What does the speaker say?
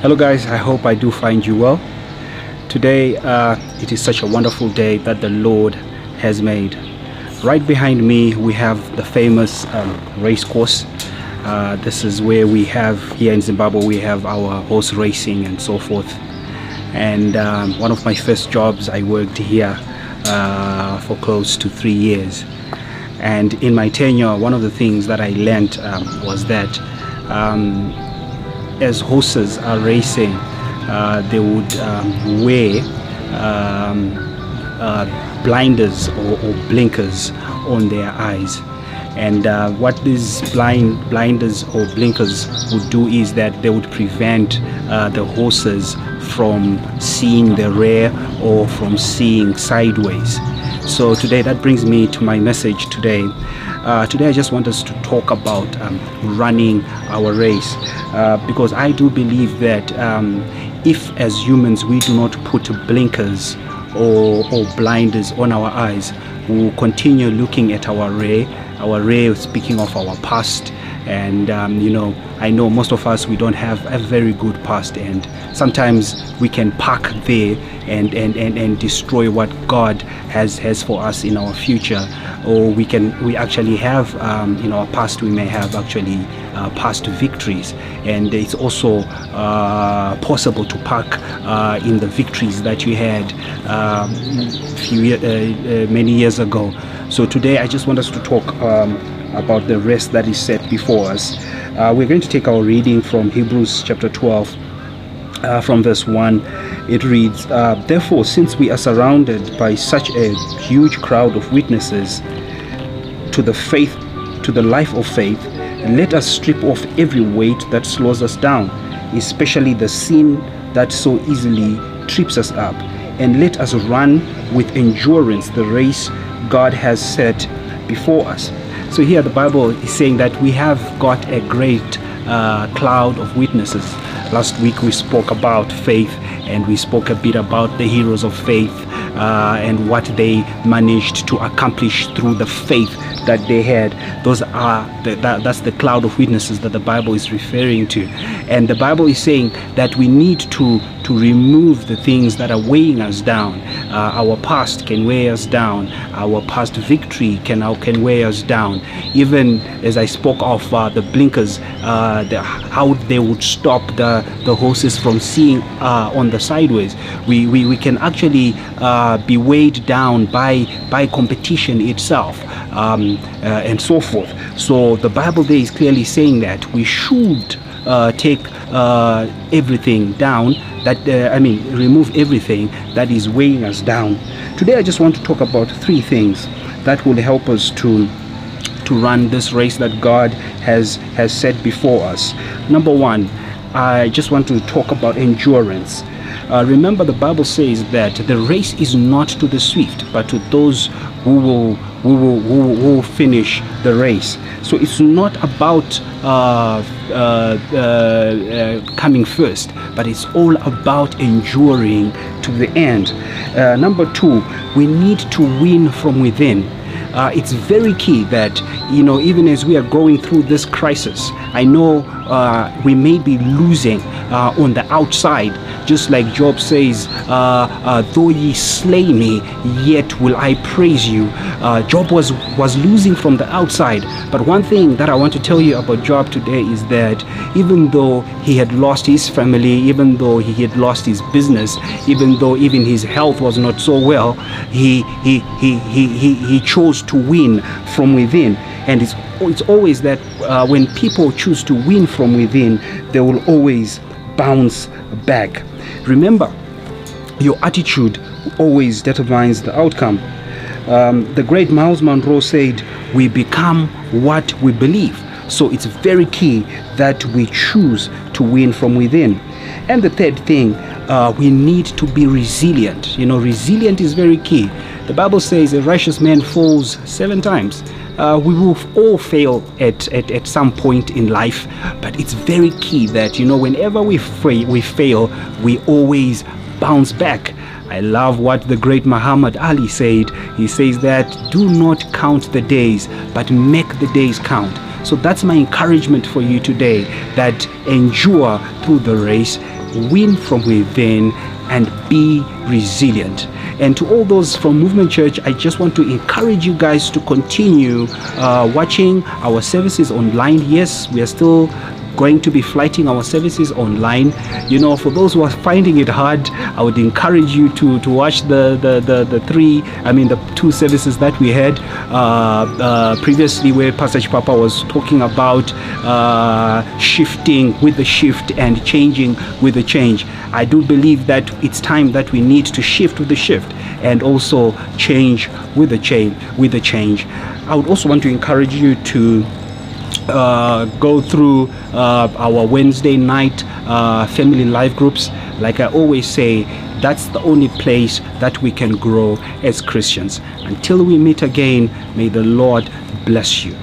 Hello guys, I hope I do find you well. Today it is such a wonderful day that the Lord has made. Right behind me we have the famous race course. This is where we have, here in Zimbabwe, we have our horse racing and so forth. And one of my first jobs, I worked here for close to 3 years. And in my tenure, one of the things that I learned was that as horses are racing, they would wear blinders or blinkers on their eyes. And what these blinders or blinkers would do is that they would prevent the horses from seeing the rear or from seeing sideways. So today, that brings me to my message today. Today I just want us to talk about running our race, because I do believe that if as humans we do not put blinkers or blinders on our eyes, we will continue looking at our rear, speaking of our past. And I know most of us, we don't have a very good past, and sometimes we can park there and destroy what God has for us in our future. Or we actually have in our past, we may have actually past victories, and it's also possible to park in the victories that you had many years ago. So today I just want us to talk about the race that is set before us. We're going to take our reading from Hebrews chapter 12, from verse 1. It reads, therefore, since we are surrounded by such a huge crowd of witnesses to the life of faith, let us strip off every weight that slows us down, especially the sin that so easily trips us up, and let us run with endurance the race God has set before us. So here the Bible is saying that we have got a great cloud of witnesses. Last week we spoke about faith, and we spoke a bit about the heroes of faith and what they managed to accomplish through the faith that they had. That's the cloud of witnesses that the Bible is referring to. And the Bible is saying that we need to remove the things that are weighing us down. Our past can weigh us down. Our past victory can weigh us down. Even as I spoke of the blinkers, how they would stop the horses from seeing on the sideways. We can actually be weighed down by competition itself, and so forth. So the Bible there is clearly saying that we should take everything down, remove everything that is weighing us down. Today I just want to talk about 3 things that will help us to run this race that God has set before us. Number 1, I just want to talk about endurance. Remember, the Bible says that the race is not to the swift, but to those who will finish the race. So it's not about coming first, but it's all about enduring to the end. Number 2, we need to win from within. It's very key that, even as we are going through this crisis, I know we may be losing on the outside, just like Job says, though ye slay me, yet will I praise you. Job was losing from the outside, but one thing that I want to tell you about Job today is that even though he had lost his family, even though he had lost his business, even though even his health was not so well, he chose to win from within. And it's always that when people choose to win from within, they will always bounce back. Remember, your attitude always determines the outcome. The great Miles Monroe said, we become what we believe. So it's very key that we choose to win from within. And the third thing, we need to be resilient. Resilient is very key. The Bible says a righteous man falls 7 times. We will all fail at some point in life, but it's very key that, whenever we fail, we always bounce back. I love what the great Muhammad Ali said. He says that do not count the days, but make the days count. So that's my encouragement for you today, that endure through the race, win from within, and be resilient. And to all those from Movement Church, I just want to encourage you guys to continue watching our services online. Yes, we are still going to be flighting our services online. You know, for those who are finding it hard, I would encourage you to watch the two services that we had previously, where Pastor Chipapa was talking about shifting with the shift and changing with the change. I do believe that it's time that we need to shift with the shift and also change with the change. I would also want to encourage you to go through our Wednesday night family life groups. Like I always say, that's the only place that we can grow as Christians. Until we meet again, may the Lord bless you.